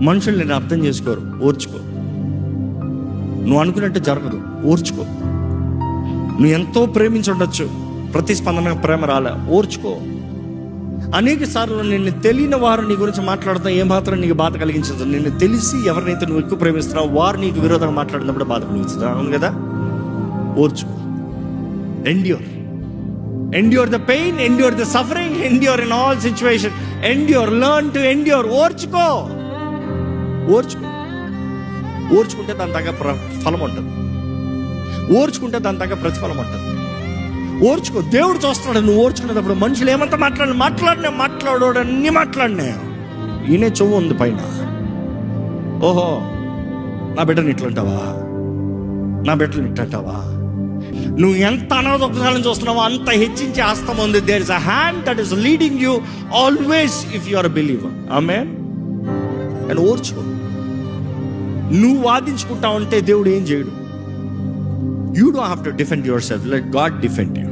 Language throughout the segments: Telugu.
మనుషులు నేను అర్థం చేసుకోరు, ఓర్చుకో. నువ్వు అనుకున్నట్టు జరగదు, ఓర్చుకో. నువ్వు ఎంతో ప్రేమించి ఉండొచ్చు, ప్రతిస్పందన ప్రేమ రాలే, ఓర్చుకో. అనేక సార్లు నిన్ను తెలియని వారు నీ గురించి మాట్లాడుతున్నా ఏమాత్రం నీకు బాధ కలిగించదు. నిన్ను తెలిసి ఎవరినైతే నువ్వు ఎక్కువ ప్రేమిస్తున్నావు వారు నీకు విరోధంగా మాట్లాడినప్పుడు బాధ కలిగించదు. అవును కదా? ఓర్చుకో. Endure the pain, endure the suffering, endure in all situations. Endure, learn to endure. ఓర్చుకో. ఓర్చుకుంటే దాని తగ్గ ఫలం ఉంటుంది. ఓర్చుకుంటే దాని తగ్గ ప్రతిఫలం ఉంటుంది. ఓర్చుకో. దేవుడు చూస్తున్నాడు నువ్వు ఓర్చుకునేటప్పుడు. మనుషులు ఏమంతా మాట్లాడోడన్నీ మాట్లాడినా ఈయనే చెవు ఉంది పైన. ఓహో, నా బిడ్డని ఇట్లంటావా, నా బిడ్డలు ఇట్లంటావా? నువ్వు ఎంత అనవసరం చూస్తున్నావో అంత హెచ్చించే హస్తం ఉంది. There is a hand that is leading you always if you are a believer. Amen. And ఓర్చుకో. నువ్వు వాదించుకుంటా ఉంటే దేవుడు ఏం చేయడు. You don't have to defend yourself, let God defend you.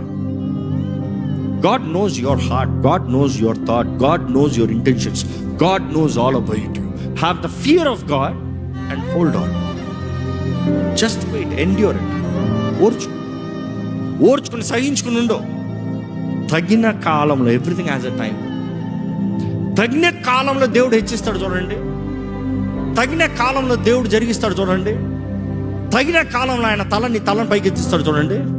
God knows your heart, God knows your thought, God knows your intentions, God knows all about you. Have the fear of God and hold on. Just wait, endure it. ఓర్చుకుని సహించుకుని ఉండు. తగిన కాలంలో, ఎవ్రీథింగ్ హ్యాస్ ఎ టైం. తగిన కాలంలో దేవుడు హెచ్చిస్తాడు చూడండి. తగిన కాలంలో దేవుడు జరిగిస్తాడు చూడండి. తగిన కాలంలో ఆయన తలని పైకి ఎత్తిస్తాడు చూడండి.